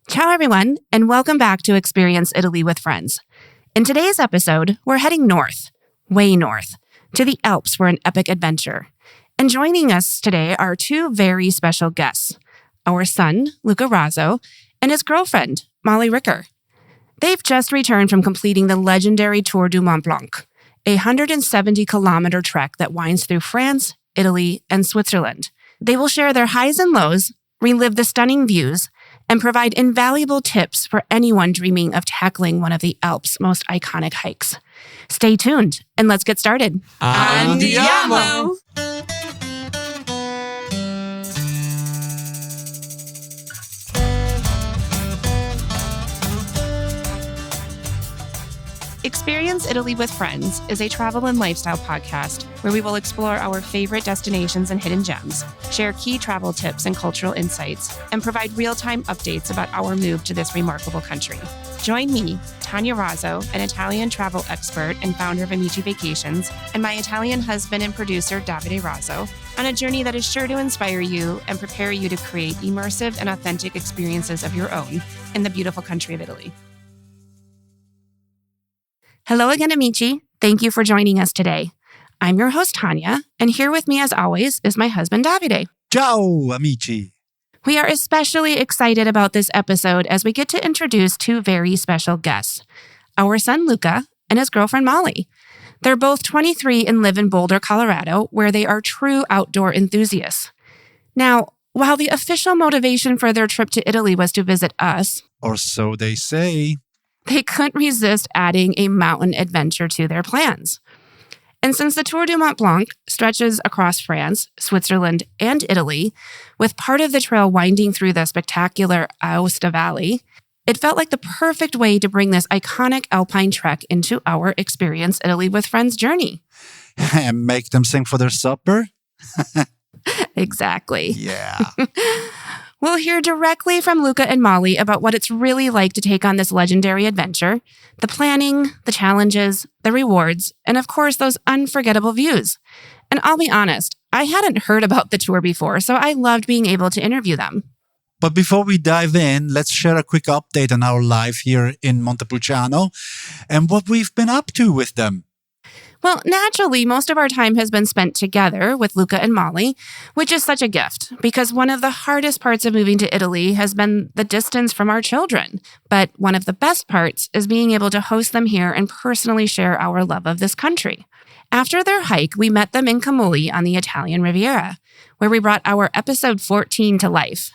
Ciao, everyone, and welcome back to Experience Italy with Friends. In today's episode, we're heading north, way north, to the Alps for an epic adventure. And joining us today are two very special guests, our son, Luca Raso, and his girlfriend, Molly Ricker. They've just returned from completing the legendary Tour du Mont Blanc, a 170-kilometer trek that winds through France, Italy, and Switzerland. They will share their highs and lows, relive the stunning views, and provide invaluable tips for anyone dreaming of tackling one of the Alps' most iconic hikes. Stay tuned, and let's get started. Andiamo! Experience Italy with Friends is a travel and lifestyle podcast where we will explore our favorite destinations and hidden gems, share key travel tips and cultural insights, and provide real-time updates about our move to this remarkable country. Join me, Tanya Raso, an Italian travel expert and founder of Amici Vacations, and my Italian husband and producer, Davide Raso, on a journey that is sure to inspire you and prepare you to create immersive and authentic experiences of your own in the beautiful country of Italy. Hello again, Amici. Thank you for joining us today. I'm your host, Tanya, and here with me, as always, is my husband, Davide. Ciao, amici. We are especially excited about this episode as we get to introduce two very special guests, our son, Luca, and his girlfriend, Molly. They're both 23 and live in Boulder, Colorado, where they are true outdoor enthusiasts. Now, while the official motivation for their trip to Italy was to visit us, or so they say, they couldn't resist adding a mountain adventure to their plans. And since the Tour du Mont Blanc stretches across France, Switzerland, and Italy, with part of the trail winding through the spectacular Aosta Valley, it felt like the perfect way to bring this iconic alpine trek into our Experience Italy with Friends journey. And make them sing for their supper? Exactly. Yeah. We'll hear directly from Luca and Molly about what it's really like to take on this legendary adventure, the planning, the challenges, the rewards, and of course, those unforgettable views. And I'll be honest, I hadn't heard about the tour before, so I loved being able to interview them. But before we dive in, let's share a quick update on our life here in Montepulciano and what we've been up to with them. Well, naturally, most of our time has been spent together with Luca and Molly, which is such a gift because one of the hardest parts of moving to Italy has been the distance from our children. But one of the best parts is being able to host them here and personally share our love of this country. After their hike, we met them in Camogli on the Italian Riviera, where we brought our episode 14 to life.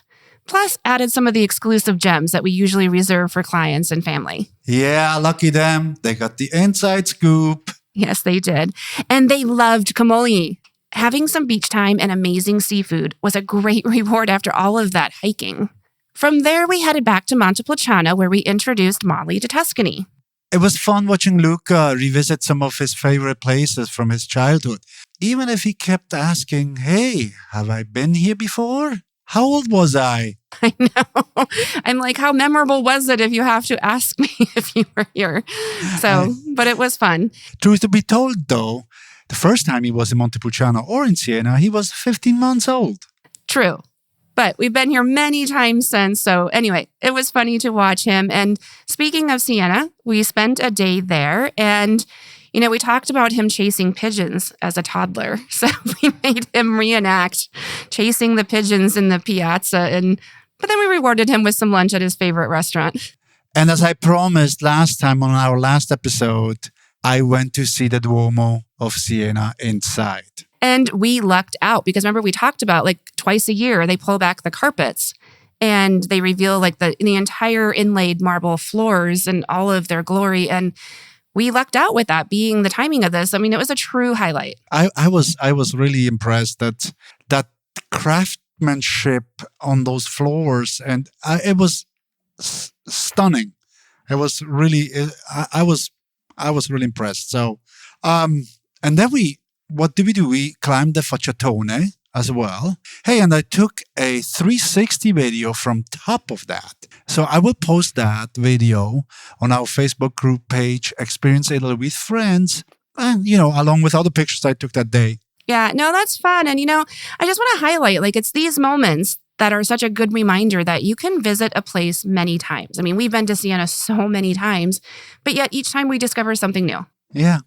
Plus, added some of the exclusive gems that we usually reserve for clients and family. Yeah, lucky them. They got the inside scoop. Yes, they did. And they loved Camogli. Having some beach time and amazing seafood was a great reward after all of that hiking. From there, we headed back to Montepulciano, where we introduced Molly to Tuscany. It was fun watching Luca revisit some of his favorite places from his childhood. Even if he kept asking, hey, have I been here before? How old was I? I know. I'm like, how memorable was it if you have to ask me if you were here? So, but it was fun. Truth to be told, though, the first time he was in Montepulciano or in Siena, he was 15 months old. True. But we've been here many times since. So anyway, it was funny to watch him. And speaking of Siena, we spent a day there and we talked about him chasing pigeons as a toddler. So we made him reenact chasing the pigeons in the piazza. But then we rewarded him with some lunch at his favorite restaurant. And as I promised last time on our last episode, I went to see the Duomo of Siena inside. And we lucked out because remember we talked about like twice a year, they pull back the carpets and they reveal like the entire inlaid marble floors and all of their glory. And we lucked out with that being the timing of this. I mean, it was a true highlight. I was really impressed that craftsmanship on those floors, and it was stunning. It was really, I was really impressed. So, and then what did we do? We climbed the Facciatone as well. Hey, and I took a 360 video from top of that. So I will post that video on our Facebook group page, Experience Italy with Friends, and, along with other pictures I took that day. Yeah, no, that's fun. And, I just want to highlight, like, it's these moments that are such a good reminder that you can visit a place many times. I mean, we've been to Siena so many times, but yet each time we discover something new. Yeah.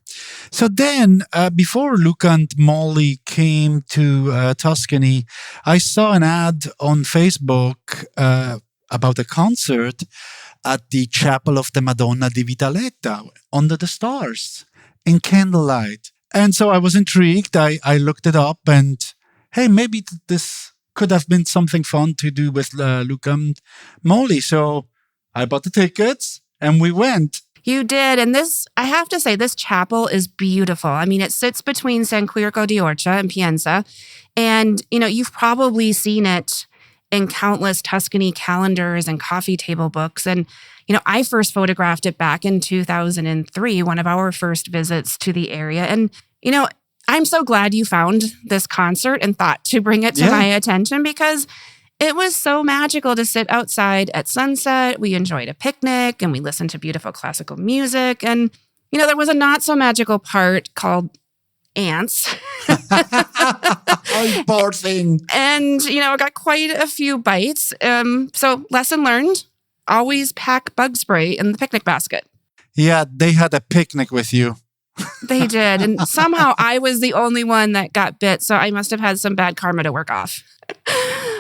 So then, before Luca and Molly came to Tuscany, I saw an ad on Facebook about a concert at the Chapel of the Madonna di Vitaletta under the stars in candlelight. And so I was intrigued. I looked it up and, hey, maybe this could have been something fun to do with Luca and Molly. So I bought the tickets and we went. You did. And this, I have to say, this chapel is beautiful. I mean, it sits between San Quirico di Orcia and Pienza. And, you've probably seen it in countless Tuscany calendars and coffee table books. And, I first photographed it back in 2003, one of our first visits to the area. And, I'm so glad you found this concert and thought to bring it to my attention, because it was so magical to sit outside at sunset. We enjoyed a picnic and we listened to beautiful classical music. And, there was a not so magical part called ants. Oh, poor thing. And, I got quite a few bites. So lesson learned, always pack bug spray in the picnic basket. Yeah, they had a picnic with you. They did. And somehow I was the only one that got bit. So I must have had some bad karma to work off.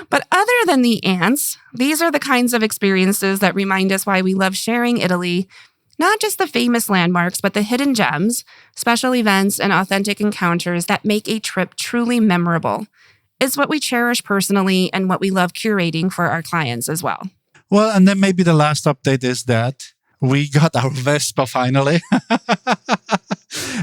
But other than the ants, these are the kinds of experiences that remind us why we love sharing Italy. Not just the famous landmarks, but the hidden gems, special events, and authentic encounters that make a trip truly memorable. It's what we cherish personally and what we love curating for our clients as well. Well, and then maybe the last update is that we got our Vespa finally.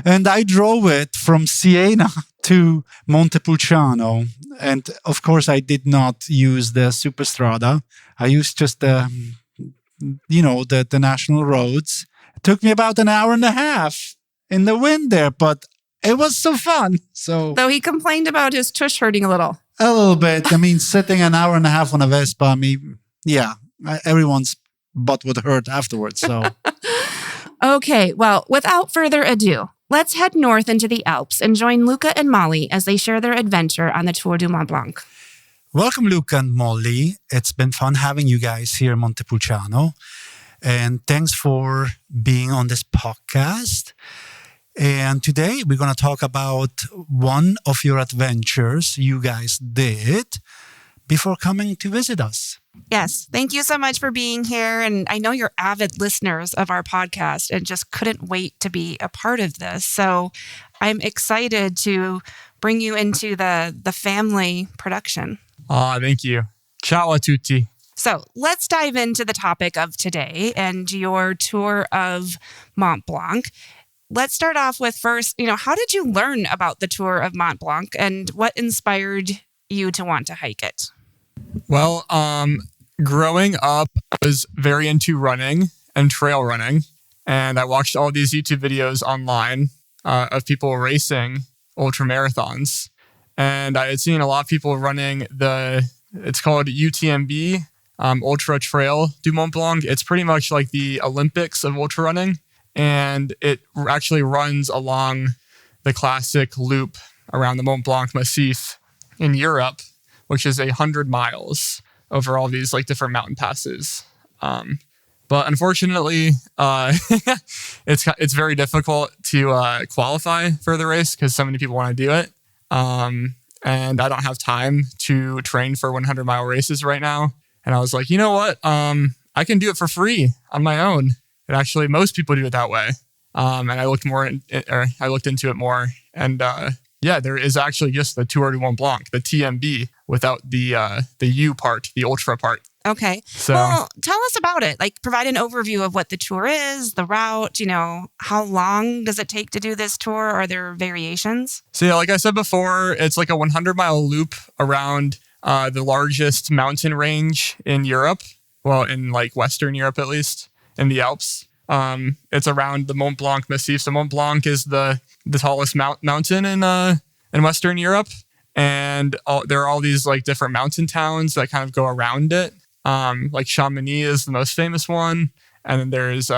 And I drove it from Siena to Montepulciano. And of course, I did not use the Superstrada. I used just the national roads. It took me about an hour and a half in the wind there, but it was so fun. So, though he complained about his tush hurting a little. A little bit. I mean, sitting an hour and a half on a Vespa, everyone's butt would hurt afterwards. So, okay, well, without further ado, let's head north into the Alps and join Luca and Molly as they share their adventure on the Tour du Mont Blanc. Welcome, Luca and Molly. It's been fun having you guys here in Montepulciano. And thanks for being on this podcast. And today we're going to talk about one of your adventures you guys did before coming to visit us. Yes, thank you so much for being here. And I know you're avid listeners of our podcast and just couldn't wait to be a part of this. So I'm excited to bring you into the family production. Thank you. Ciao a tutti. So let's dive into the topic of today and your tour of Mont Blanc. Let's start off with first, how did you learn about the Tour of Mont Blanc and what inspired you to want to hike it? Well, growing up, I was very into running and trail running. And I watched all these YouTube videos online of people racing ultra marathons. And I had seen a lot of people running it's called UTMB, Ultra Trail du Mont Blanc. It's pretty much like the Olympics of ultra running. And it actually runs along the classic loop around the Mont Blanc Massif in Europe, which is 100 miles over all these different mountain passes. But unfortunately, it's very difficult to qualify for the race because so many people want to do it. And I don't have time to train for 100-mile races right now. And I was like, you know what? I can do it for free on my own. And actually, most people do it that way. And I looked into it more. And there is actually just the Tour du Mont Blanc, the TMB, without the U part, the ultra part. Okay. So, well, tell us about it. Provide an overview of what the tour is, the route, how long does it take to do this tour? Are there variations? So yeah, like I said before, it's like a 100-mile loop around the largest mountain range in Europe. Well, in Western Europe, at least, in the Alps. It's around the Mont Blanc Massif. So Mont Blanc is the tallest mountain in Western Europe. And there are all these different mountain towns that kind of go around it. Chamonix is the most famous one. And then there's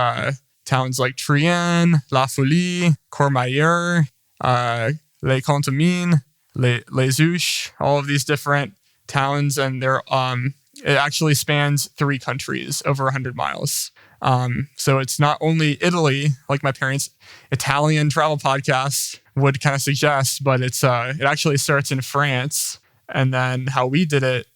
towns like Trien, La Folie, Courmayeur, Les Contamines, Les Ouches, all of these different towns, and it actually spans 3 countries, over 100 miles. So it's not only Italy, like my parents' Italian travel podcast would kind of suggest, but it actually starts in France. And then how we did it,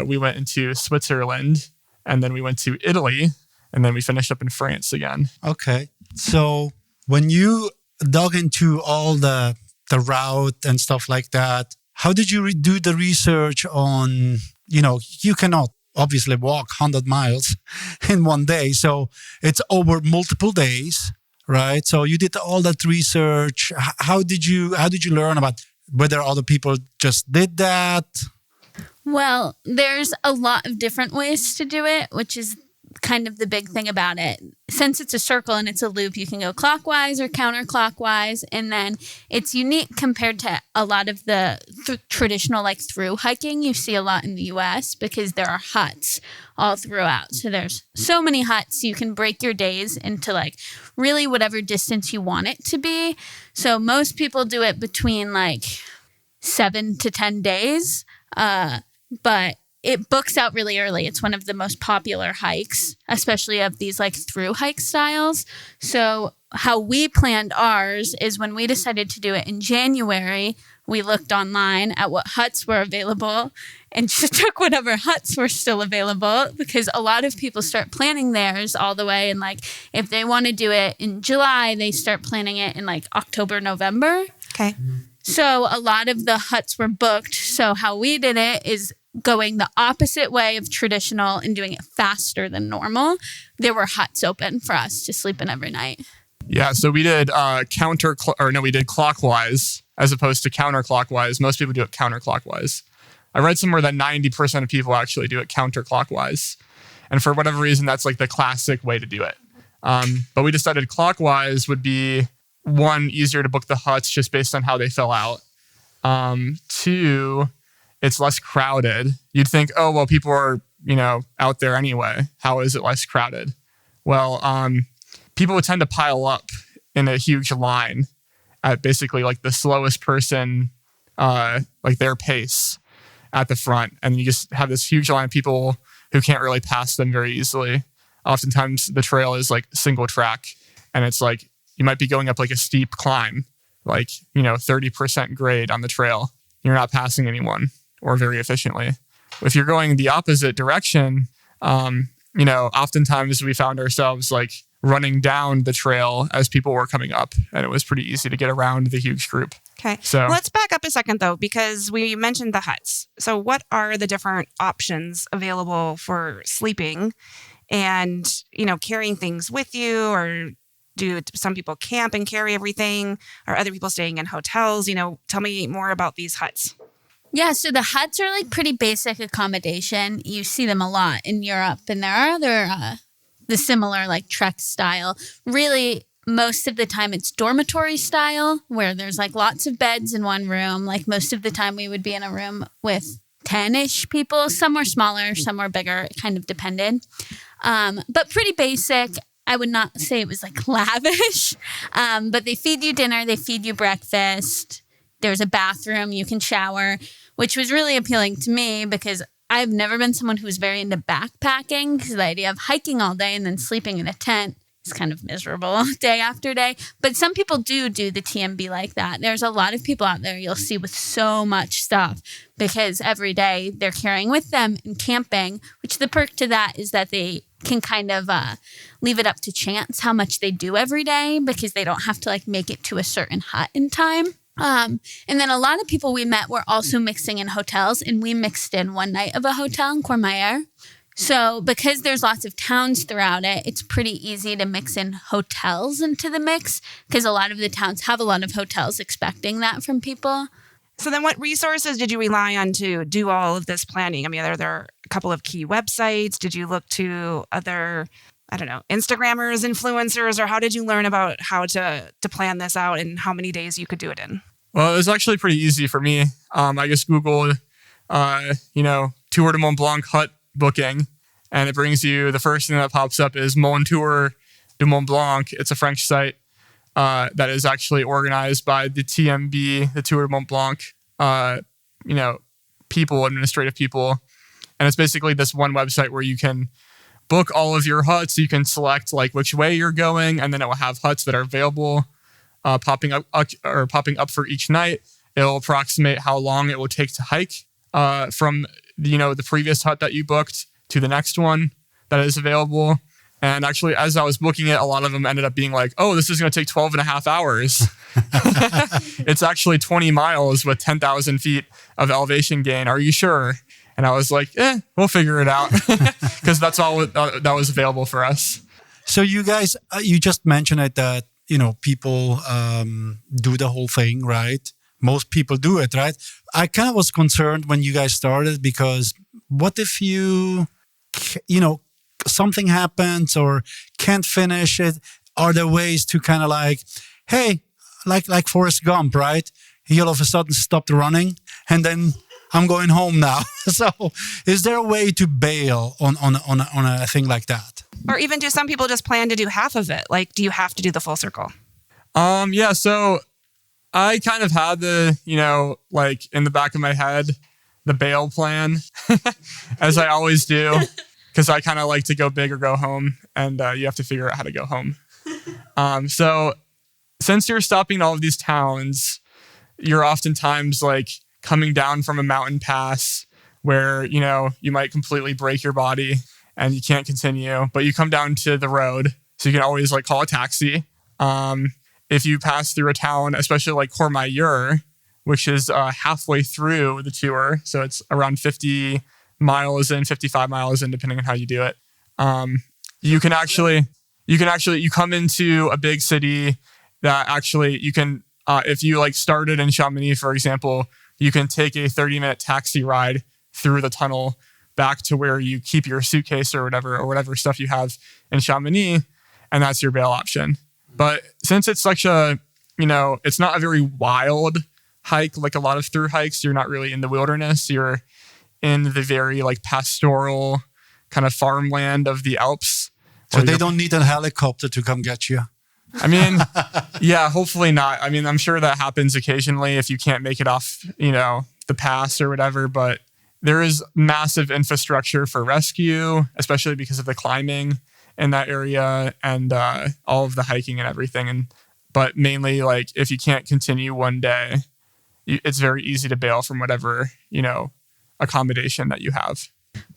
we went into Switzerland, and then we went to Italy, and then we finished up in France again. Okay. So when you dug into all the route and stuff like that, how did you do the research on, you cannot obviously walk 100 miles in one day. So it's over multiple days, right? So you did all that research. How did you learn about whether other people just did that? Well, there's a lot of different ways to do it, which is kind of the big thing about it. Since it's a circle and it's a loop, you can go clockwise or counterclockwise. And then it's unique compared to a lot of the traditional through hiking you see a lot in the US, because there are huts all throughout. So there's so many huts, you can break your days into really whatever distance you want it to be. So most people do it between 7 to 10 days. But it books out really early. It's one of the most popular hikes, especially of these through hike styles. So how we planned ours is when we decided to do it in January, we looked online at what huts were available and just took whatever huts were still available, because a lot of people start planning theirs all the way. And if they want to do it in July, they start planning it in October, November. Okay. So a lot of the huts were booked. So how we did it is going the opposite way of traditional and doing it faster than normal. There were huts open for us to sleep in every night. Yeah, so we did we did clockwise as opposed to counterclockwise. Most people do it counterclockwise. I read somewhere that 90% of people actually do it counterclockwise. And for whatever reason, that's the classic way to do it. But we decided clockwise would be, 1, easier to book the huts just based on how they fill out. 2, it's less crowded. You'd think, oh, well, people are, out there anyway. How is it less crowded? Well, people would tend to pile up in a huge line at basically the slowest person, their pace at the front. And you just have this huge line of people who can't really pass them very easily. Oftentimes the trail is single track, and it's you might be going up a steep climb, 30% grade on the trail. You're not passing anyone, or very efficiently. If you're going the opposite direction, oftentimes we found ourselves running down the trail as people were coming up, and it was pretty easy to get around the huge group. Okay. So let's back up a second though, because we mentioned the huts. So what are the different options available for sleeping and, carrying things with you, or do some people camp and carry everything? Are other people staying in hotels? Tell me more about these huts. Yeah, so the huts are pretty basic accommodation. You see them a lot in Europe, and there are other the similar trek style. Really, most of the time it's dormitory style, where there's lots of beds in one room. Most of the time we would be in a room with 10-ish people. Some were smaller, some were bigger. It kind of depended. But pretty basic. I would not say it was lavish, but they feed you dinner, they feed you breakfast. There's a bathroom, you can shower, which was really appealing to me because I've never been someone who was very into backpacking, because the idea of hiking all day and then sleeping in a tent is kind of miserable day after day. But some people do the TMB like that. There's a lot of people out there you'll see with so much stuff, because every day they're carrying with them and camping, which the perk to that is that they can kind of leave it up to chance how much they do every day, because they don't have to make it to a certain hut in time. And then a lot of people we met were also mixing in hotels, and we mixed in one night of a hotel in Courmayeur. So because there's lots of towns throughout it, it's pretty easy to mix in hotels into the mix, because a lot of the towns have a lot of hotels expecting that from people. So then what resources did you rely on to do all of this planning? I mean, are there a couple of key websites? Did you look to other, Instagrammers, influencers, or how did you learn about how to plan this out and how many days you could do it in? Well, it was actually pretty easy for me. I just Googled, Tour du Mont Blanc hut booking, and it brings you, the first thing that pops up is Mon Tour du Mont Blanc. It's a French site that is actually organized by the TMB, the Tour du Mont Blanc, administrative people. And it's basically this one website where you can book all of your huts. You can select like which way you're going, and then it will have huts that are available popping up for each night. It'll approximate how long it will take to hike from the previous hut that you booked to the next one that is available. And actually, as I was booking it, a lot of them ended up being like, oh, this is going to take 12 and a half hours. It's actually 20 miles with 10,000 feet of elevation gain. Are you sure? And I was like, we'll figure it out, because that's all that was available for us. So you guys, you just mentioned it that, people do the whole thing, right? Most people do it, right? I kind of was concerned when you guys started, because what if something happens or can't finish it? Are there ways to kind of like, hey, like Forrest Gump, right? He all of a sudden stopped running and then I'm going home now. So is there a way to bail on a thing like that? Or even do some people just plan to do half of it? Like, do you have to do the full circle? Yeah, so I kind of had the, like in the back of my head, the bail plan, as I always do, because I kind of like to go big or go home, and you have to figure out how to go home. So since you're stopping all of these towns, you're oftentimes like coming down from a mountain pass where, you might completely break your body and you can't continue, but you come down to the road. So you can always like call a taxi. If you pass through a town, especially like Courmayeur, which is halfway through the tour, so it's around 50 miles in, 55 miles in, depending on how you do it. You come into a big city that actually you can, if you like started in Chamonix, for example, you can take a 30-minute taxi ride through the tunnel back to where you keep your suitcase or whatever stuff you have in Chamonix, and that's your bail option. But since it's such a, it's not a very wild hike like a lot of through hikes, you're not really in the wilderness, you're in the very like pastoral kind of farmland of the Alps. So they don't need a helicopter to come get you? I mean, yeah, hopefully not. I mean, I'm sure that happens occasionally if you can't make it off, the pass or whatever, but there is massive infrastructure for rescue, especially because of the climbing in that area and all of the hiking and everything. But mainly, like, if you can't continue one day, it's very easy to bail from whatever, accommodation that you have.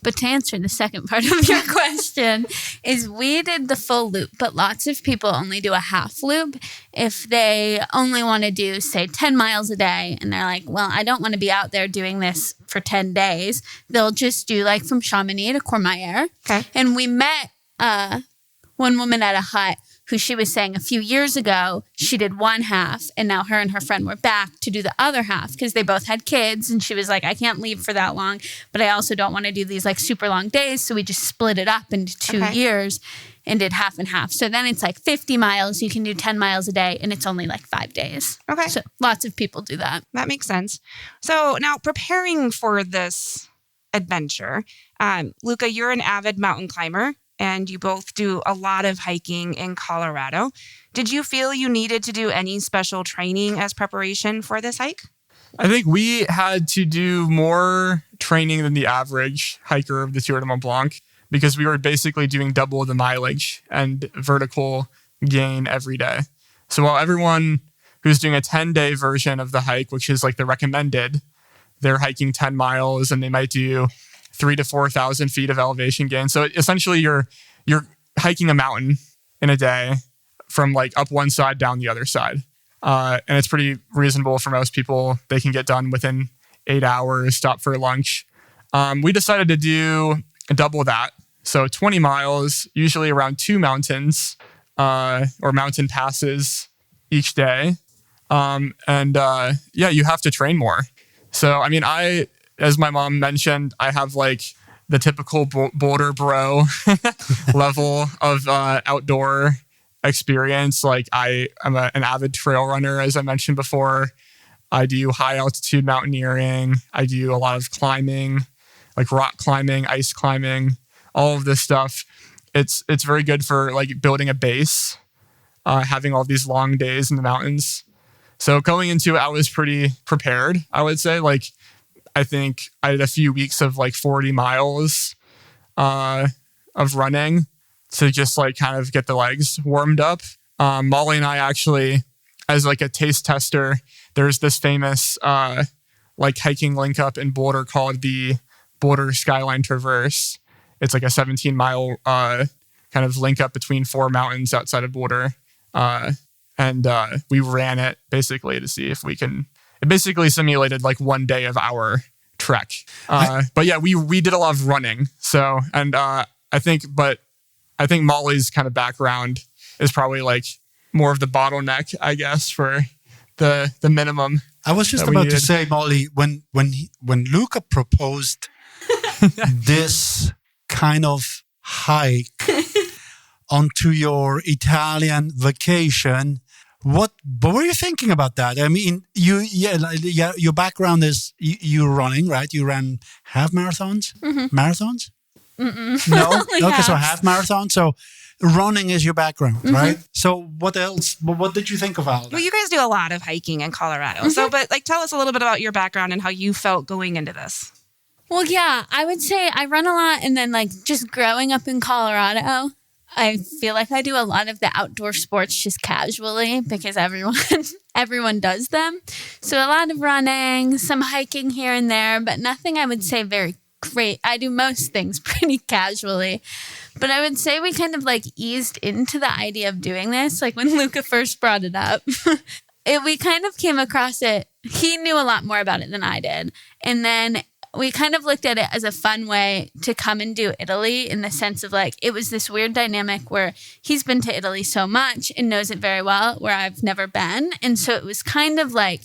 But to answer the second part of your question, is we did the full loop, but lots of people only do a half loop if they only want to do, say, 10 miles a day. And they're like, well, I don't want to be out there doing this for 10 days. They'll just do like from Chamonix to Courmayeur. Okay. And we met one woman at a hut who she was saying a few years ago, she did one half, and now her and her friend were back to do the other half because they both had kids. And she was like, I can't leave for that long, but I also don't want to do these like super long days. So we just split it up into 2 years and did half and half. So then it's like 50 miles. You can do 10 miles a day, and it's only like 5 days. Okay. So lots of people do that. That makes sense. So now preparing for this adventure, Luca, you're an avid mountain climber, and you both do a lot of hiking in Colorado. Did you feel you needed to do any special training as preparation for this hike? I think we had to do more training than the average hiker of the Tour du Mont Blanc because we were basically doing double the mileage and vertical gain every day. So while everyone who's doing a 10-day version of the hike, which is like the recommended, they're hiking 10 miles and they might do 3,000 to 4,000 feet of elevation gain. So essentially you're hiking a mountain in a day from like up one side, down the other side. And it's pretty reasonable for most people. They can get done within 8 hours, stop for lunch. We decided to do double that. So 20 miles, usually around 2 mountains or mountain passes each day. You have to train more. So, I mean, as my mom mentioned, I have like the typical boulder bro level of outdoor experience. Like I'm an avid trail runner, as I mentioned before. I do high altitude mountaineering. I do a lot of climbing, like rock climbing, ice climbing, all of this stuff. It's very good for like building a base, having all these long days in the mountains. So going into it, I was pretty prepared, I would say. Like, I think I did a few weeks of like 40 miles of running to just like kind of get the legs warmed up. Molly and I actually, as like a taste tester, there's this famous like hiking link up in Boulder called the Boulder Skyline Traverse. It's like a 17-mile kind of link up between 4 mountains outside of Boulder. And we ran it basically to see if we can. It basically simulated like 1 day of our trek. But yeah, we did a lot of running. So, and I think Molly's kind of background is probably like more of the bottleneck, I guess, for the minimum. I was just about to say, Molly, when Luca proposed this kind of hike onto your Italian vacation, what were you thinking about that? I mean, your background is you're running, right? You ran half marathons, marathons. No, okay, so half marathon. So running is your background, right? So what else? What did you think about? Well, you guys do a lot of hiking in Colorado. So, but like, tell us a little bit about your background and how you felt going into this. Well, yeah, I would say I run a lot, and then like just growing up in Colorado, I feel like I do a lot of the outdoor sports just casually because everyone does them. So a lot of running, some hiking here and there, but nothing I would say very great. I do most things pretty casually. But I would say we kind of like eased into the idea of doing this. Like when Luca first brought it up, we kind of came across it. He knew a lot more about it than I did. And then we kind of looked at it as a fun way to come and do Italy, in the sense of like, it was this weird dynamic where he's been to Italy so much and knows it very well, where I've never been. And so it was kind of like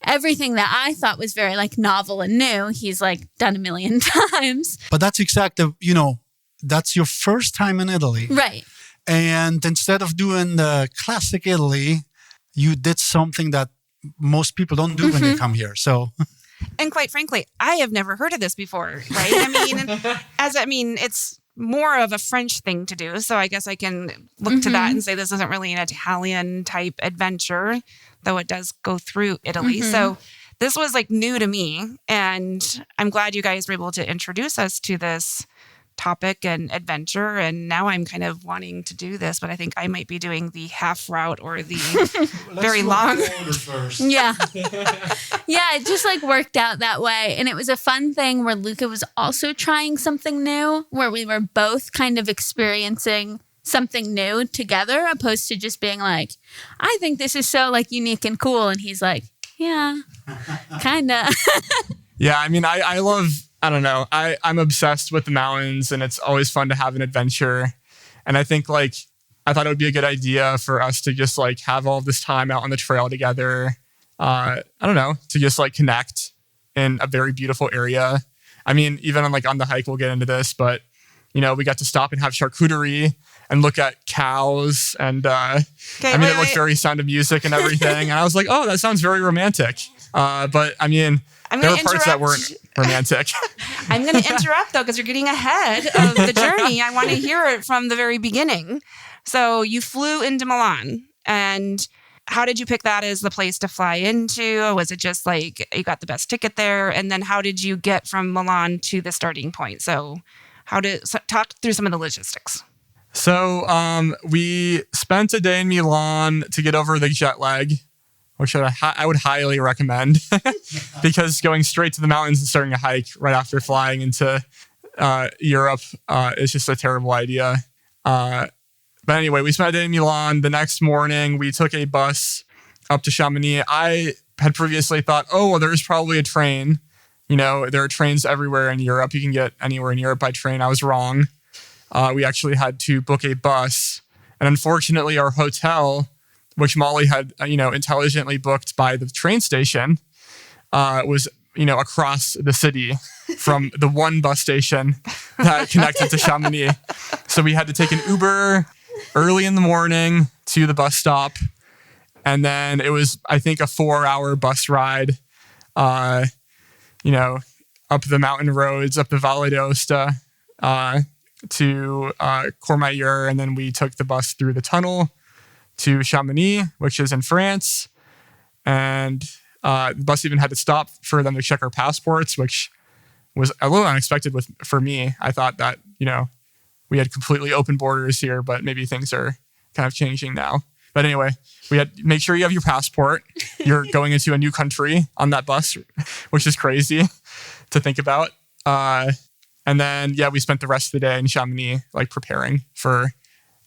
everything that I thought was very like novel and new, he's like done a million times. But that's exactly, that's your first time in Italy. Right. And instead of doing the classic Italy, you did something that most people don't do when they come here. So... And quite frankly, I have never heard of this before, right? I mean, it's more of a French thing to do. So I guess I can look to that and say this isn't really an Italian type adventure, though it does go through Italy. So this was like new to me. And I'm glad you guys were able to introduce us to this topic and adventure. And now I'm kind of wanting to do this, but I think I might be doing the half route or the very long. Yeah. Yeah, it just like worked out that way. And it was a fun thing where Luca was also trying something new, where we were both kind of experiencing something new together, opposed to just being like, I think this is so like unique and cool. And he's like, yeah, kind of. Yeah, I mean, I love, I don't know, I'm obsessed with the mountains, and it's always fun to have an adventure. And I think like, I thought it would be a good idea for us to just like have all this time out on the trail together. I don't know, to just like connect in a very beautiful area. I mean, even on the hike, we'll get into this, but we got to stop and have charcuterie and look at cows. And it looked very Sound of Music and everything. And I was like, oh, that sounds very romantic. But I mean, there were parts that weren't romantic. I'm going to interrupt though, because you're getting ahead of the journey. I want to hear it from the very beginning. So you flew into Milan, and how did you pick that as the place to fly into? Was it just like you got the best ticket there? And then how did you get from Milan to the starting point? So talk through some of the logistics. So we spent a day in Milan to get over the jet lag, which I would highly recommend because going straight to the mountains and starting a hike right after flying into Europe is just a terrible idea. But anyway, we spent a day in Milan. The next morning, we took a bus up to Chamonix. I had previously thought, there's probably a train. There are trains everywhere in Europe. You can get anywhere in Europe by train. I was wrong. We actually had to book a bus. And unfortunately, our hotel, which Molly had, intelligently booked by the train station, was, across the city from the one bus station that connected to Chamonix. So we had to take an Uber early in the morning to the bus stop. And then it was, I think, a 4-hour bus ride, up the mountain roads, up the Valle d'Aosta, to Courmayeur. And then we took the bus through the tunnel to Chamonix, which is in France. And The bus even had to stop for them to check our passports, which was a little unexpected for me. I thought that, we had completely open borders here, but maybe things are kind of changing now. But anyway, we had make sure you have your passport. You're going into a new country on that bus, which is crazy to think about. And then, we spent the rest of the day in Chamonix, like preparing for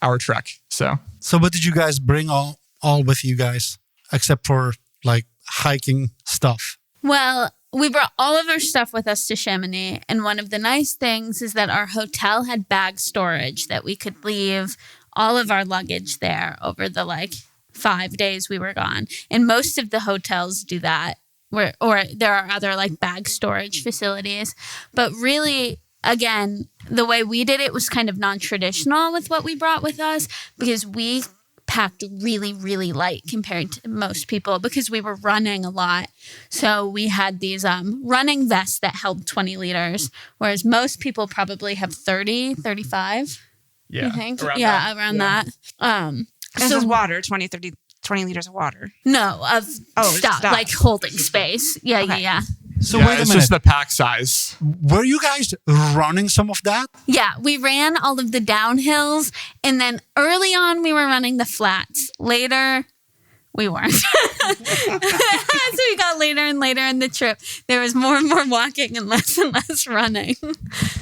our trek. So what did you guys bring all with you guys, except for like hiking stuff? Well, we brought all of our stuff with us to Chamonix. And one of the nice things is that our hotel had bag storage that we could leave all of our luggage there over the 5 days we were gone. And most of the hotels do that, or there are other bag storage facilities. But really, again, the way we did it was kind of non-traditional with what we brought with us, because we packed really, really light compared to most people because we were running a lot. So we had these running vests that held 20 liters, whereas most people probably have 30, 35. Yeah, you think? around Around that. This is water, 20 liters of water. No, of stuff, like holding space. Yeah. So wait a minute. It's just the pack size. Were you guys running some of that? Yeah, we ran all of the downhills, and then early on we were running the flats. Later, we weren't. As we got later and later in the trip, there was more and more walking and less running.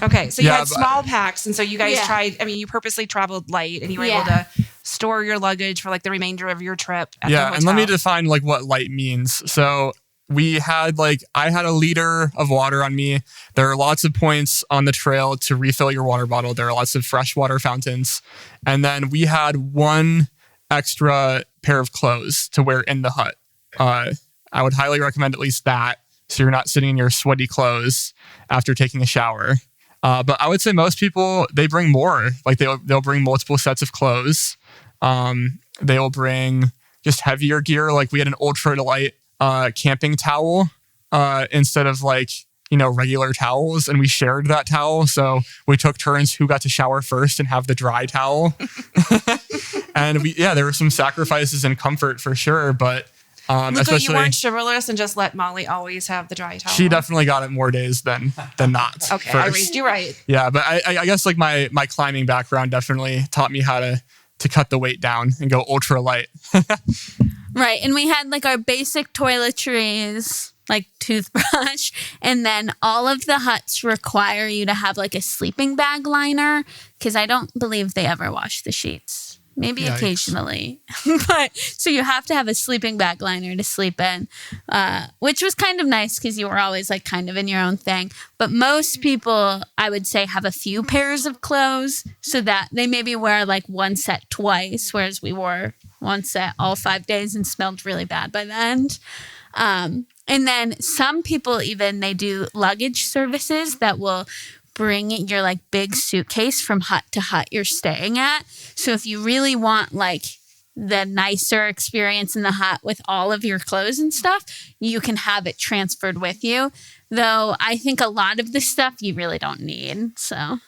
Okay, so you had small packs, and so you guys you purposely traveled light, and you were able to store your luggage for the remainder of your trip at the hotel. And let me define what light means. So we had I had a liter of water on me. There are lots of points on the trail to refill your water bottle. There are lots of fresh water fountains. And then we had one extra pair of clothes to wear in the hut. I would highly recommend at least that, so you're not sitting in your sweaty clothes after taking a shower. But I would say most people, they bring more. They'll bring multiple sets of clothes. They will bring just heavier gear. We had an ultra light camping towel instead of regular towels, and we shared that towel. So we took turns who got to shower first and have the dry towel. And there were some sacrifices in comfort for sure, but Luca, especially you weren't chivalrous and just let Molly always have the dry towel. she definitely got it more days than not. Okay, first. I raised you right. Yeah, but I guess my climbing background definitely taught me how to cut the weight down and go ultra light. Right, and we had our basic toiletries, toothbrush, and then all of the huts require you to have a sleeping bag liner, because I don't believe they ever wash the sheets. Maybe occasionally. But so you have to have a sleeping bag liner to sleep in, which was kind of nice because you were always kind of in your own thing. But most people, I would say, have a few pairs of clothes so that they maybe wear one set twice, whereas we wore one set all 5 days and smelled really bad by the end. And then some people even, they do luggage services that will bring your big suitcase from hut to hut you're staying at. So if you really want the nicer experience in the hut with all of your clothes and stuff, you can have it transferred with you. Though I think a lot of the stuff you really don't need. So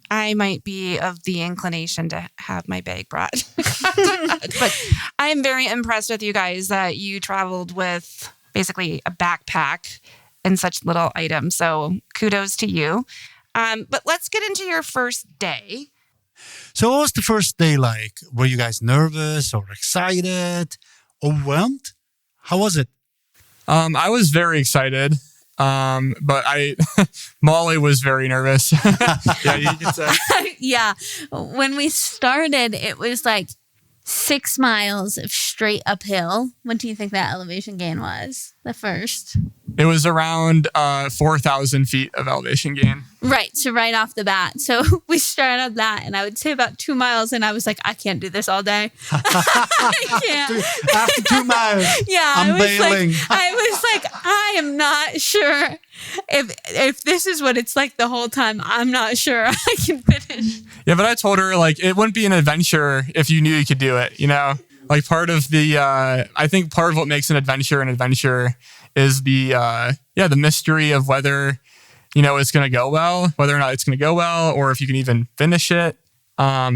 I might be of the inclination to have my bag brought. But I am very impressed with you guys that you traveled with basically a backpack and such little items. So kudos to you. But let's get into your first day. So what was the first day like? Were you guys nervous or excited? Overwhelmed? How was it? I was very excited. But Molly was very nervous. Yeah, you could say. Yeah. When we started, it was 6 miles of straight uphill. What do you think that elevation gain was? The first? It was around 4,000 feet of elevation gain. Right. So right off the bat. So we started that, and I would say about 2 miles, and I was I can't do this all day. I can't. After 2 miles, yeah, I'm bailing. I was I am not sure if this is what it's the whole time. I'm not sure I can finish. Yeah, but I told her it wouldn't be an adventure if you knew you could do it. Part of the I think part of what makes an adventure is the mystery of whether it's going to go well, whether or not it's going to go well, or if you can even finish it. To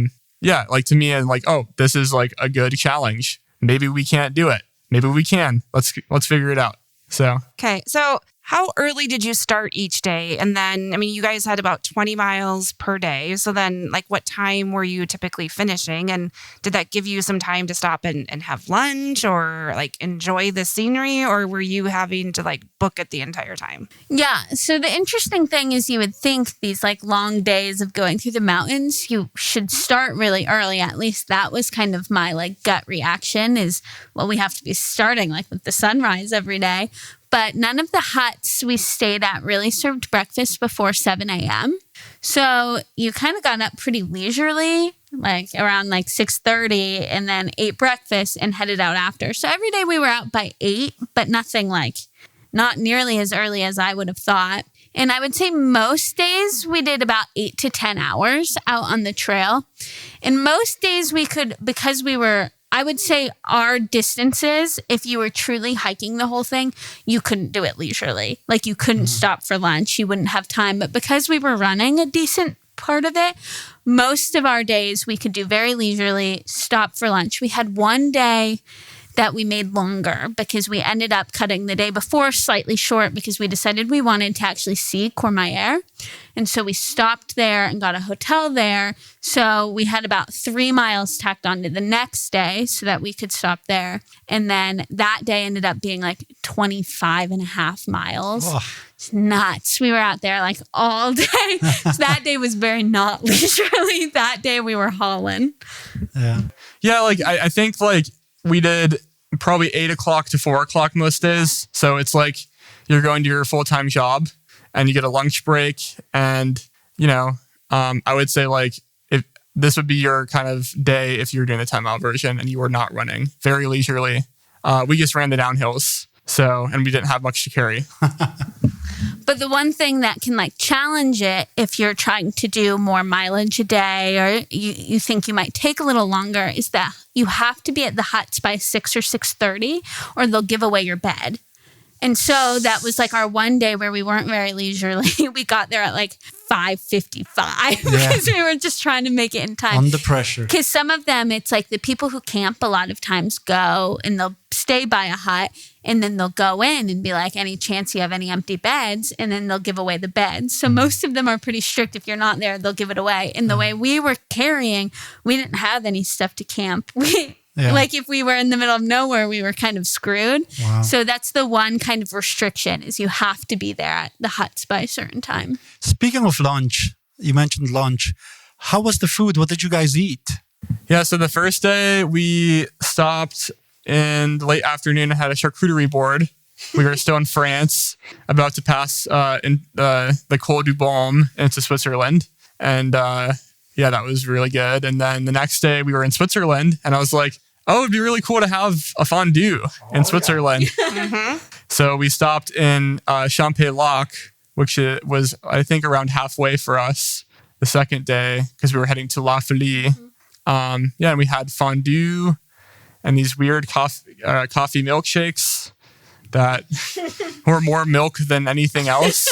me, and this is a good challenge. Maybe we can't do it. Maybe we can. Let's figure it out. So Okay. So how early did you start each day? And then, I mean, you guys had about 20 miles per day. So then, like, what time were you typically finishing? And did that give you some time to stop and have lunch or like enjoy the scenery? Or were you having to like book it the entire time? Yeah. So the interesting thing is you would think these like long days of going through the mountains, you should start really early. At least that was kind of my like gut reaction is, well, we have to be starting like with the sunrise every day. But none of the huts we stayed at really served breakfast before 7 a.m. So you kind of got up pretty leisurely, like around like 6:30, and then ate breakfast and headed out after. So every day we were out by 8, but nothing like, not nearly as early as I would have thought. And I would say most days we did about 8 to 10 hours out on the trail. And most days we could, because we were, I would say our distances, if you were truly hiking the whole thing, you couldn't do it leisurely. Like you couldn't stop for lunch. You wouldn't have time. But because we were running a decent part of it, most of our days we could do very leisurely, stop for lunch. We had one day that we made longer because we ended up cutting the day before slightly short because we decided we wanted to actually see Courmayeur. And so we stopped there and got a hotel there. So we had about 3 miles tacked on to the next day so that we could stop there. And then that day ended up being like 25 and a half miles. Oh. It's nuts. We were out there like all day. So that day was very not leisurely. That day we were hauling. Yeah. yeah, like I think like we did probably 8 o'clock to 4 o'clock most days. So it's like you're going to your full-time job and you get a lunch break. And, you know, I would say like if this would be your kind of day if you're doing the timeout version and you were not running very leisurely. We just ran the downhills. So, and we didn't have much to carry. But the one thing that can like challenge it if you're trying to do more mileage a day or you think you might take a little longer is that you have to be at the huts by 6 or 6:30 or they'll give away your bed. And so that was like our one day where we weren't very leisurely. We got there at like 5:55 because we were just trying to make it in time. Under pressure. Because some of them, it's like the people who camp a lot of times go and they'll stay by a hut and then they'll go in and be like, any chance you have any empty beds? And then they'll give away the beds. So most of them are pretty strict. If you're not there, they'll give it away. And the way we were carrying, we didn't have any stuff to camp. Like if we were in the middle of nowhere, we were kind of screwed. Wow. So that's the one kind of restriction is you have to be there at the huts by a certain time. Speaking of lunch, you mentioned lunch. How was the food? What did you guys eat? Yeah, so the first day we stopped in the late afternoon and had a charcuterie board. We were still in France, about to pass in the Tour du Mont Blanc into Switzerland. And yeah, that was really good. And then the next day we were in Switzerland and I was like, oh, it'd be really cool to have a fondue in Switzerland. So we stopped in Champex-Lac, which was, I think, around halfway for us the second day because we were heading to La Folie. And we had fondue and these weird coffee milkshakes that were more milk than anything else.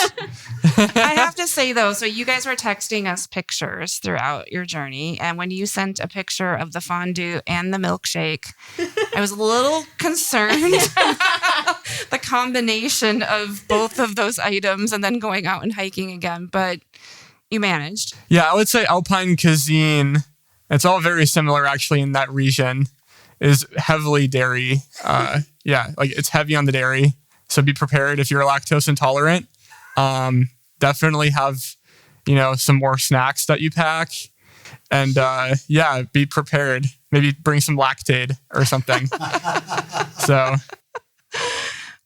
I have to say, though, so you guys were texting us pictures throughout your journey. And when you sent a picture of the fondue and the milkshake, I was a little concerned about the combination of both of those items and then going out and hiking again. But you managed. Yeah, I would say Alpine cuisine, it's all very similar actually in that region, is heavily dairy. Yeah, like it's heavy on the dairy. So be prepared if you're lactose intolerant. Definitely have, some more snacks that you pack. And yeah, be prepared. Maybe bring some Lactaid or something. So.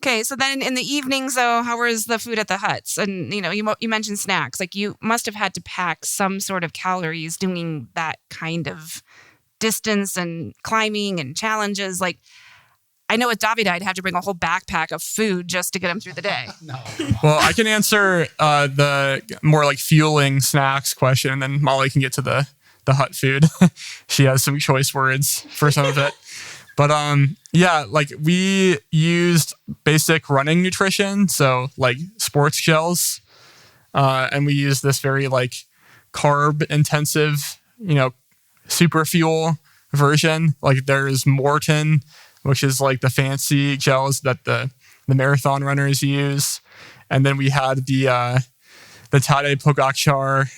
Okay, so then in the evenings, though, how was the food at the huts? And, you mentioned snacks. Like you must have had to pack some sort of calories doing that kind of distance and climbing and challenges. Like, I know with Davide, I'd have to bring a whole backpack of food just to get him through the day. No. Well, I can answer the more like fueling snacks question, and then Molly can get to the hut food. She has some choice words for some of it. But yeah, like we used basic running nutrition, so like sports gels, and we used this very like carb intensive, super fuel version. Like there's Morton, which is like the fancy gels that the the marathon runners use. And then we had the Tadej Pogacar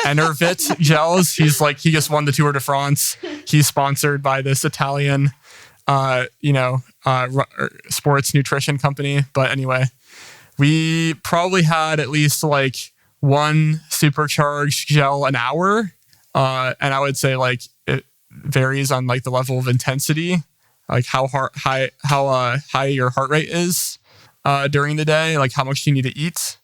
Enervit gels. He just won the Tour de France. He's sponsored by this Italian, sports nutrition company. But anyway, we probably had at least like one supercharged gel an hour. And I would say like it varies on like the level of intensity, like how high your heart rate is during the day, like how much you need to eat.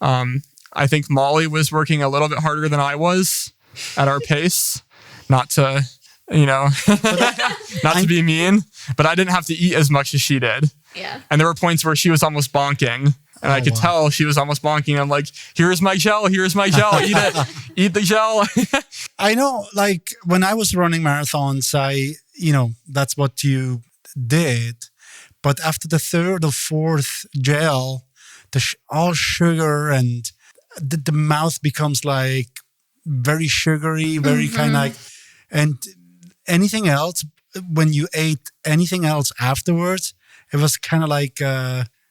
I think Molly was working a little bit harder than I was at our pace, not to be mean, but I didn't have to eat as much as she did. Yeah. And there were points where she was almost bonking, and I could tell she was almost bonking. I'm like, here's my gel, eat it, eat the gel. I know, like when I was running marathons, that's what you did. But after the third or fourth gel, all sugar and the mouth becomes like very sugary, very kind of like, and anything else, when you ate anything else afterwards, it was kind of like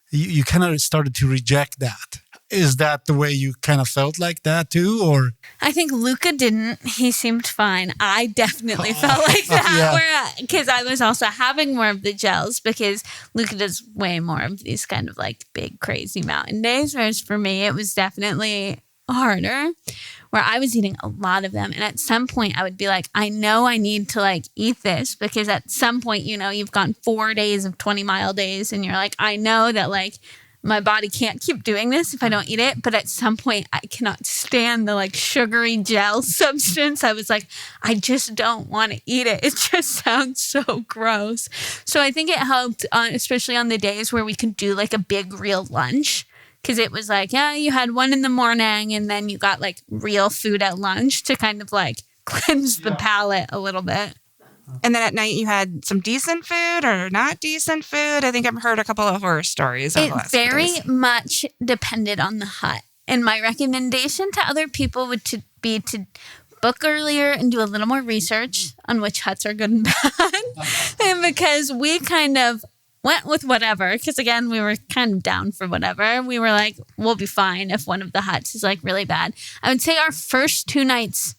you kind of started to reject that. Is that the way you kind of felt like that too, or? I think Luca didn't. He seemed fine. I definitely felt like that, because I was also having more of the gels, because Luca does way more of these kind of like big, crazy mountain days, whereas for me, it was definitely harder, where I was eating a lot of them. And at some point I would be like, I know I need to like eat this, because at some point, you've gone 4 days of 20-mile days, and you're like, I know that like my body can't keep doing this if I don't eat it. But at some point I cannot stand the like sugary gel substance. I was like, I just don't want to eat it. It just sounds so gross. So I think it helped, especially on the days where we could do like a big real lunch. Because it was like, you had one in the morning and then you got like real food at lunch to kind of like cleanse the palate a little bit. And then at night you had some decent food or not decent food. I think I've heard a couple of horror stories. It very much depended on the hut. And my recommendation to other people would be to book earlier and do a little more research on which huts are good and bad. And because we kind of went with whatever, because again, we were kind of down for whatever. We were like, we'll be fine if one of the huts is like really bad. I would say our first 2 nights,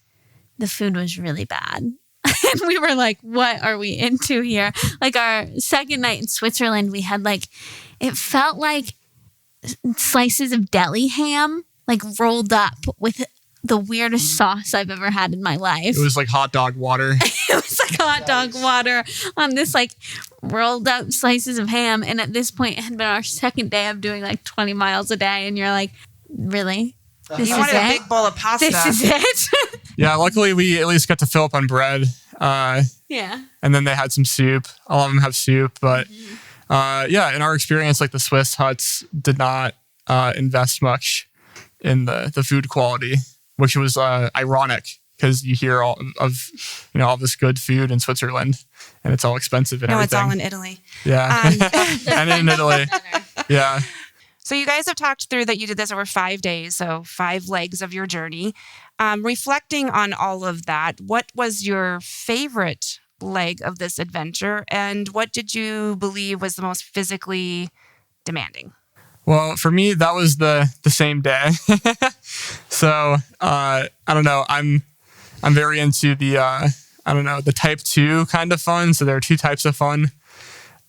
the food was really bad. And we were like, what are we into here? Like our second night in Switzerland, we had like, it felt like slices of deli ham, like rolled up with the weirdest sauce I've ever had in my life. It was like hot dog water. It was like hot dog water on this like rolled up slices of ham. And at this point, it had been our second day of doing like 20 miles a day. And you're like, really? You wanted a big bowl of pasta. This is it? Yeah, luckily we at least got to fill up on bread. Yeah. And then they had some soup. All of them have soup. But in our experience, like the Swiss huts did not invest much in the food quality, which was ironic, because you hear all this good food in Switzerland, and it's all expensive and everything. It's all in Italy. Yeah, and in Italy. Yeah. So you guys have talked through that you did this over 5 days, so 5 legs of your journey. Reflecting on all of that, what was your favorite leg of this adventure, and what did you believe was the most physically demanding? Well, for me, that was the same day. So I don't know. I'm very into the type 2 kind of fun. So there are 2 types of fun.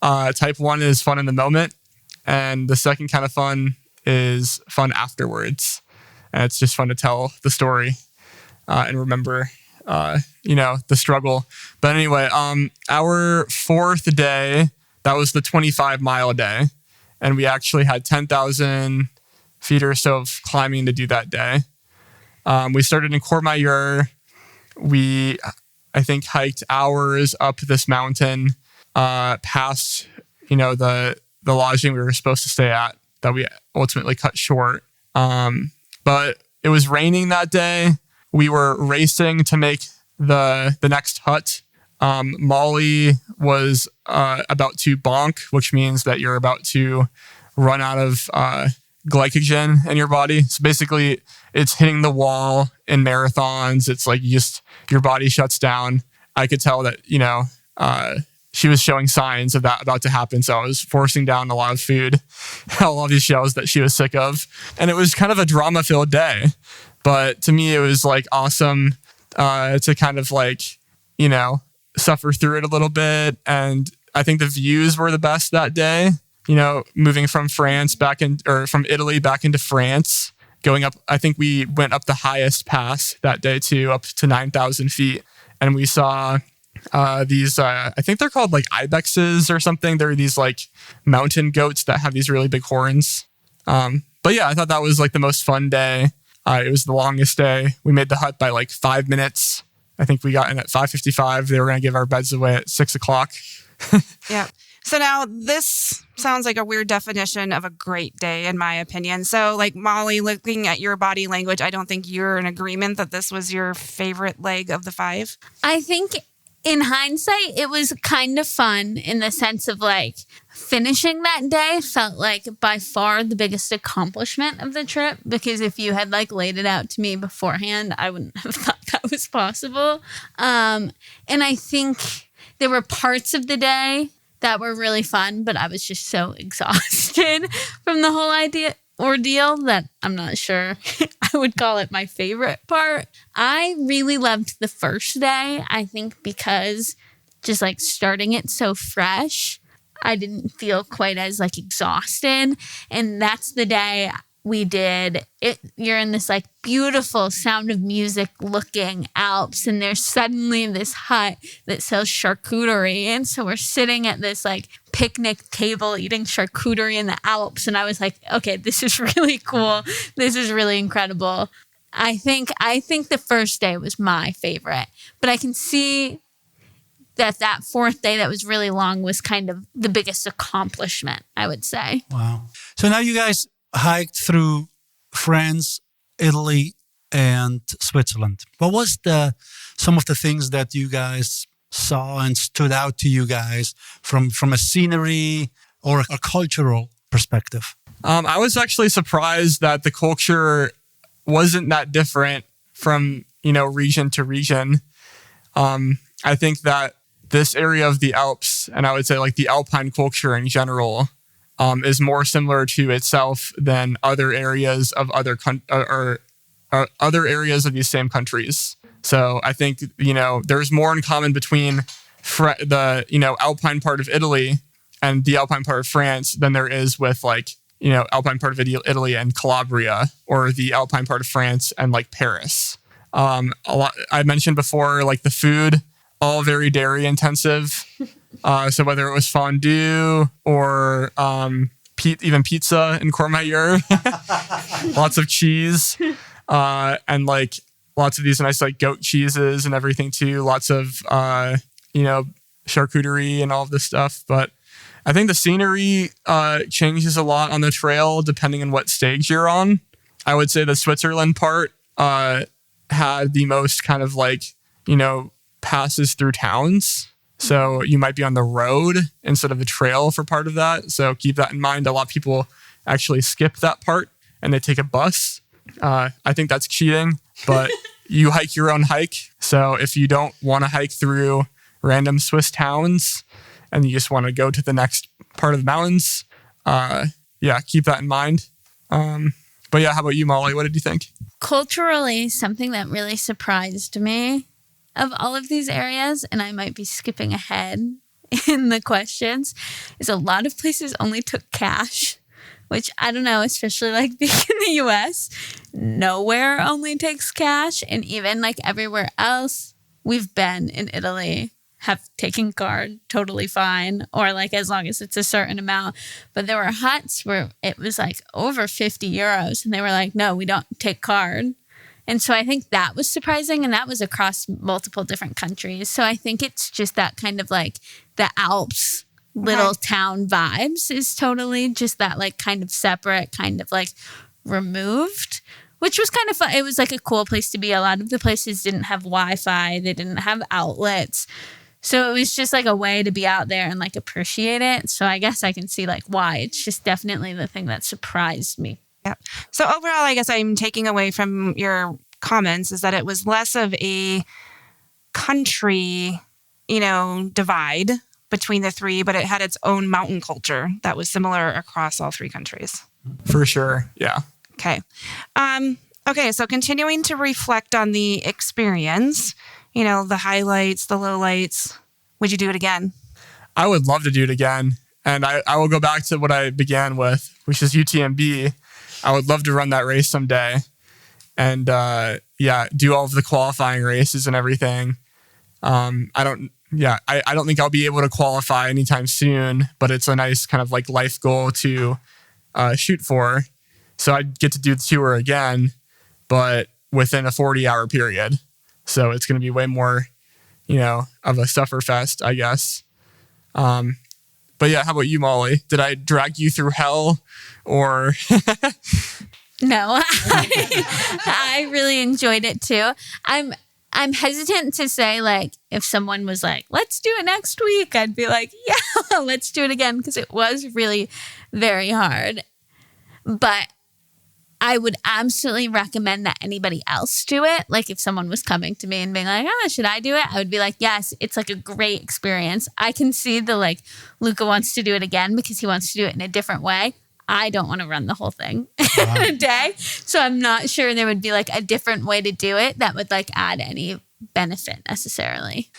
Type 1 is fun in the moment, and the second kind of fun is fun afterwards. And it's just fun to tell the story and remember, the struggle. But anyway, our 4th day, that was the 25-mile day. And we actually had 10,000 feet or so of climbing to do that day. We started in Courmayeur. We, I think, hiked hours up this mountain, past, the lodging we were supposed to stay at that we ultimately cut short. But it was raining that day. We were racing to make the next hut. Molly was about to bonk, which means that you're about to run out of glycogen in your body. So basically, it's hitting the wall in marathons. It's like your body shuts down. I could tell that she was showing signs of that about to happen. So I was forcing down a lot of food, all of these shells that she was sick of. And it was kind of a drama-filled day. But to me, it was like awesome to kind of like, you know, suffer through it a little bit. And I think the views were the best that day. You know, moving from from Italy back into France, going up, I think we went up the highest pass that day too, up to 9,000 feet. And we saw these, I think they're called like ibexes or something. They're these like mountain goats that have these really big horns. But yeah, I thought that was like the most fun day. It was the longest day. We made the hut by like 5 minutes. I think we got in at 5:55. They were going to give our beds away at 6 o'clock. Yeah. So now this sounds like a weird definition of a great day, in my opinion. So like Molly, looking at your body language, I don't think you're in agreement that this was your favorite leg of the 5. I think in hindsight, it was kind of fun in the sense of like finishing that day felt like by far the biggest accomplishment of the trip, because if you had like laid it out to me beforehand, I wouldn't have thought that was possible. And I think there were parts of the day that were really fun, but I was just so exhausted from the whole ordeal that I'm not sure I would call it my favorite part. I really loved the first day, I think, because just like starting it so fresh, I didn't feel quite as like exhausted. And that's the day we did it. You're in this like beautiful Sound of Music looking Alps, and there's suddenly this hut that sells charcuterie. And so we're sitting at this like picnic table eating charcuterie in the Alps. And I was like, okay, this is really cool. This is really incredible. I think the first day was my favorite, but I can see that fourth day that was really long was kind of the biggest accomplishment, I would say. Wow. So now you guys hiked through France, Italy, and Switzerland. What was some of the things that you guys saw and stood out to you guys from a scenery or a cultural perspective? I was actually surprised that the culture wasn't that different from, you know, region to region. I think that this area of the Alps, and I would say like the Alpine culture in general, is more similar to itself than other areas of other areas of these same countries. So I think, you know, there's more in common between the, you know, Alpine part of Italy and the Alpine part of France than there is with like, you know, Alpine part of Italy and Calabria, or the Alpine part of France and like Paris. I mentioned before, like the food, all very dairy intensive. So whether it was fondue or even pizza in Courmayeur, lots of cheese, and like lots of these nice like goat cheeses and everything too. Lots of you know, charcuterie and all of this stuff. But I think the scenery changes a lot on the trail depending on what stage you're on. I would say the Switzerland part had the most kind of like, you know, passes through towns. So you might be on the road instead of the trail for part of that. So keep that in mind. A lot of people actually skip that part and they take a bus. I think that's cheating, but you hike your own hike. So if you don't want to hike through random Swiss towns and you just want to go to the next part of the mountains, yeah, keep that in mind. But yeah, how about you, Molly? What did you think? Culturally, something that really surprised me of all of these areas, and I might be skipping ahead in the questions, is a lot of places only took cash, which I don't know, especially like being in the US, nowhere only takes cash. And even like everywhere else we've been in Italy have taken card totally fine, or like as long as it's a certain amount. But there were huts where it was like over 50 euros and they were like, no, we don't take card. And so I think that was surprising, and that was across multiple different countries. So I think it's just that kind of like the Alps little town vibes is totally just that like kind of separate, kind of like removed, which was kind of fun. It was like a cool place to be. A lot of the places didn't have Wi-Fi. They didn't have outlets. So it was just like a way to be out there and like appreciate it. So I guess I can see like why. It's just definitely the thing that surprised me. Yeah. So overall, I guess I'm taking away from your comments is that it was less of a country, you know, divide, between the three, but it had its own mountain culture that was similar across all three countries. For sure. Yeah. Okay. Okay, so continuing to reflect on the experience, the highlights, the lowlights, would you do it again? I would love to do it again. And I will go back to what I began with, which is UTMB. I would love to run that race someday and, do all of the qualifying races and everything. I don't think I'll be able to qualify anytime soon, but it's a nice kind of like life goal to shoot for. So I'd get to do the tour again, but within a 40-hour period. So it's going to be way more, of a sufferfest, I guess. But yeah, how about you, Molly? Did I drag you through hell or? No, I really enjoyed it too. I'm hesitant to say, like, if someone was like, let's do it next week, I'd be like, yeah, let's do it again, because it was really very hard. But I would absolutely recommend that anybody else do it. Like, if someone was coming to me and being like, should I do it? I would be like, yes, it's like a great experience. I can see Luca wants to do it again because he wants to do it in a different way. I don't want to run the whole thing in a day. So I'm not sure there would be like a different way to do it that would like add any benefit necessarily.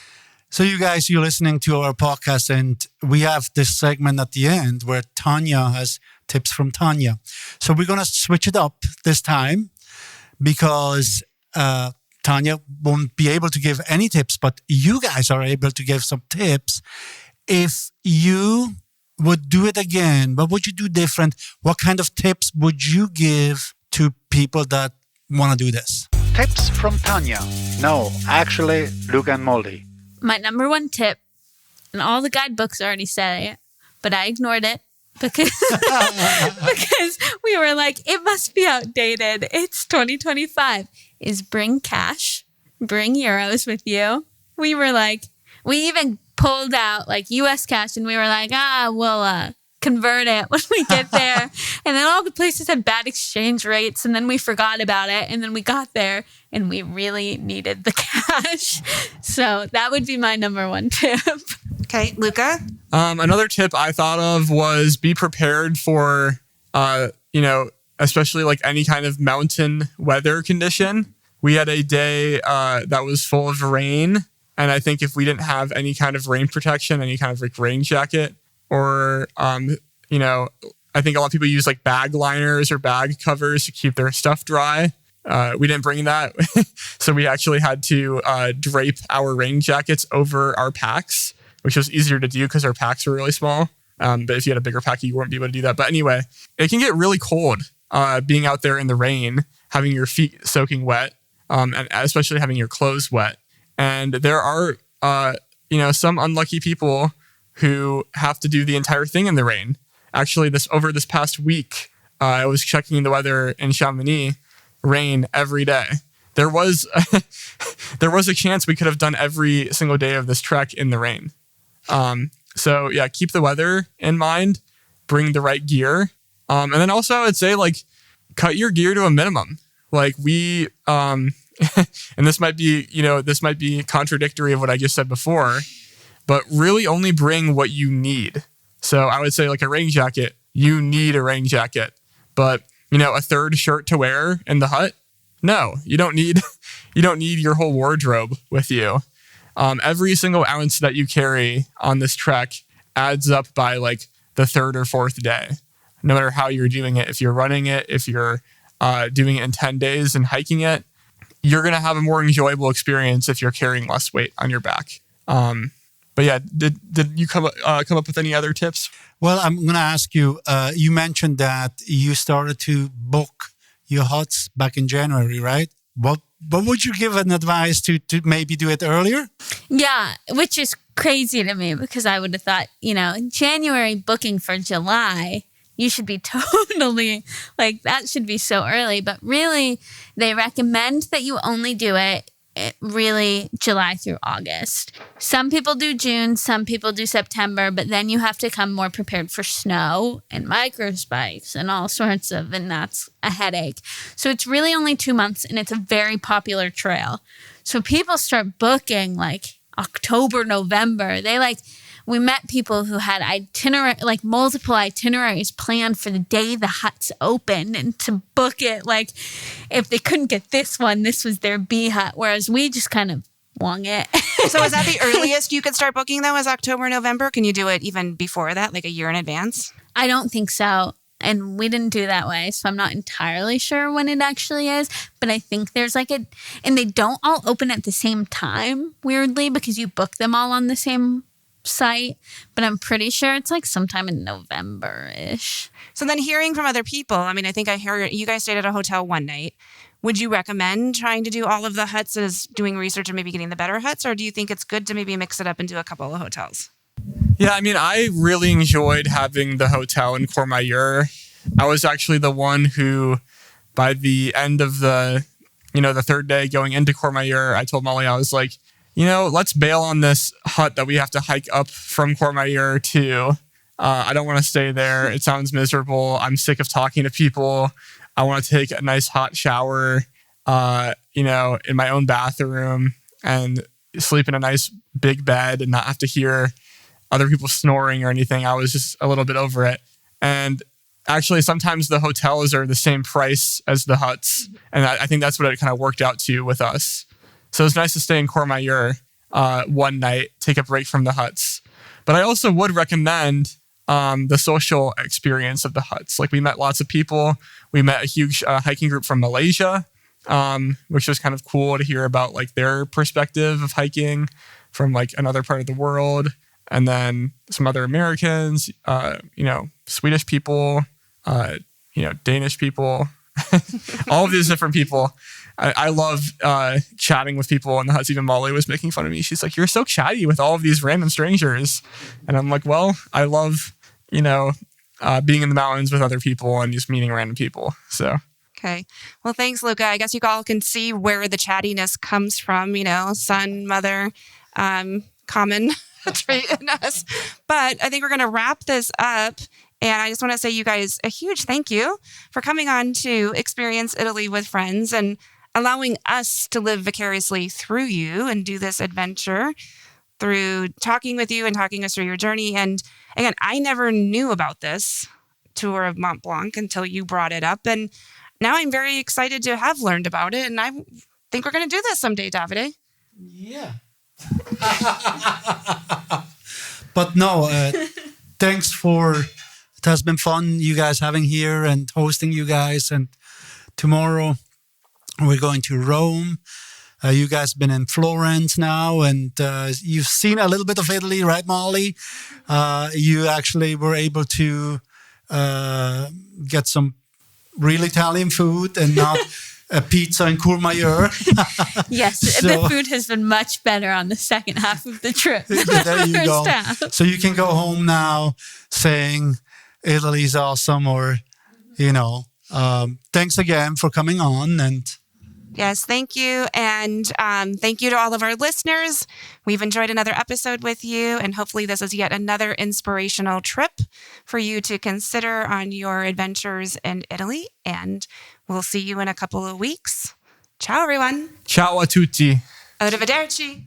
So you guys, you're listening to our podcast, and we have this segment at the end where Tanya has tips from Tanya. So we're going to switch it up this time because Tanya won't be able to give any tips, but you guys are able to give some tips. If you would do it again, what would you do different? What kind of tips would you give to people that want to do this? Tips from Tanya. No, actually, Luca and Molly. My number one tip, and all the guidebooks already say it, but I ignored it because we were like, it must be outdated. It's 2025. Is bring cash, bring euros with you. We were like, we even pulled out like US cash, and we were like, we'll convert it when we get there. And then all the places had bad exchange rates, and then we forgot about it. And then we got there and we really needed the cash. So that would be my number one tip. Okay, Luca? Another tip I thought of was be prepared for, especially like any kind of mountain weather condition. We had a day that was full of rain. And I think if we didn't have any kind of rain protection, any kind of like rain jacket, or, I think a lot of people use like bag liners or bag covers to keep their stuff dry. We didn't bring that. So we actually had to drape our rain jackets over our packs, which was easier to do because our packs were really small. But if you had a bigger pack, you wouldn't be able to do that. But anyway, it can get really cold being out there in the rain, having your feet soaking wet, and especially having your clothes wet. And there are, some unlucky people who have to do the entire thing in the rain. Actually, over this past week, I was checking the weather in Chamonix, rain every day. There was a chance we could have done every single day of this trek in the rain. So yeah, keep the weather in mind, bring the right gear. And then also I would say like cut your gear to a minimum. Like we, and this might be contradictory of what I just said before, but really only bring what you need. So I would say like a rain jacket, you need a rain jacket, but a third shirt to wear in the hut. No, you don't need your whole wardrobe with you. Every single ounce that you carry on this trek adds up by like the third or fourth day, no matter how you're doing it. If you're running it, if you're doing it in 10 days and hiking it, you're going to have a more enjoyable experience if you're carrying less weight on your back. But yeah, did you come up with any other tips? Well, I'm going to ask you, you mentioned that you started to book your huts back in January, right? What would you give an advice to maybe do it earlier? Yeah, which is crazy to me because I would have thought, January booking for July, you should be totally like that should be so early. But really, they recommend that you only do it really July through August. Some people do June, some people do September, but then you have to come more prepared for snow and micro spikes and all sorts of, and that's a headache. So it's really only 2 months, and it's a very popular trail. So people start booking like October, November. we met people who had multiple itineraries planned for the day the huts open, and to book it, like if they couldn't get this one, this was their B hut. Whereas we just kind of wung it. So is that the earliest you could start booking though, is October, November? Can you do it even before that, like a year in advance? I don't think so. And we didn't do that way, so I'm not entirely sure when it actually is. But I think there's and they don't all open at the same time, weirdly, because you book them all on the same site. But I'm pretty sure it's like sometime in November-ish. So then hearing from other people, I mean, I think I heard you guys stayed at a hotel one night. Would you recommend trying to do all of the huts as doing research and maybe getting the better huts? Or do you think it's good to maybe mix it up and do a couple of hotels? Yeah, I mean, I really enjoyed having the hotel in Courmayeur. I was actually the one who, by the end of the third day going into Courmayeur, I told Molly, I was like, let's bail on this hut that we have to hike up from Courmayeur to. I don't want to stay there. It sounds miserable. I'm sick of talking to people. I want to take a nice hot shower, in my own bathroom and sleep in a nice big bed and not have to hear other people snoring or anything. I was just a little bit over it. And actually, sometimes the hotels are the same price as the huts. And I think that's what it kind of worked out to with us. So it's nice to stay in Courmayeur one night, take a break from the huts. But I also would recommend the social experience of the huts. Like we met lots of people. We met a huge hiking group from Malaysia, which was kind of cool to hear about like their perspective of hiking from like another part of the world. And then some other Americans, Swedish people, Danish people, all of these different people. I love chatting with people in the huts. Even Molly was making fun of me. She's like, "You're so chatty with all of these random strangers." And I'm like, well, I love, being in the mountains with other people and just meeting random people. So. Okay. Well, thanks, Luca. I guess you all can see where the chattiness comes from, son, mother, common trait in us. But I think we're going to wrap this up. And I just want to say you guys a huge thank you for coming on to Experience Italy with Friends and allowing us to live vicariously through you and do this adventure through talking with you and talking us through your journey. And again, I never knew about this Tour of Mont Blanc until you brought it up. And now I'm very excited to have learned about it. And I think we're going to do this someday, Davide. Yeah. But no, thanks it has been fun you guys having here and hosting you guys. And tomorrow we're going to Rome. You guys have been in Florence now, and you've seen a little bit of Italy, right, Molly? You actually were able to get some real Italian food and not a pizza in Courmayeur. Yes, the food has been much better on the second half of the trip. There you go. So you can go home now saying Italy's awesome, or, thanks again for coming on. And yes, thank you. And thank you to all of our listeners. We've enjoyed another episode with you, and hopefully this is yet another inspirational trip for you to consider on your adventures in Italy. And we'll see you in a couple of weeks. Ciao, everyone. Ciao a tutti. Arrivederci.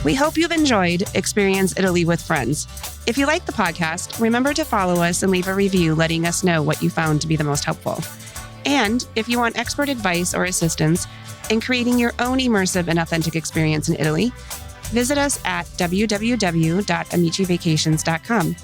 We hope you've enjoyed Experience Italy with Friends. If you like the podcast, remember to follow us and leave a review letting us know what you found to be the most helpful. And if you want expert advice or assistance in creating your own immersive and authentic experience in Italy, visit us at www.amicivacations.com.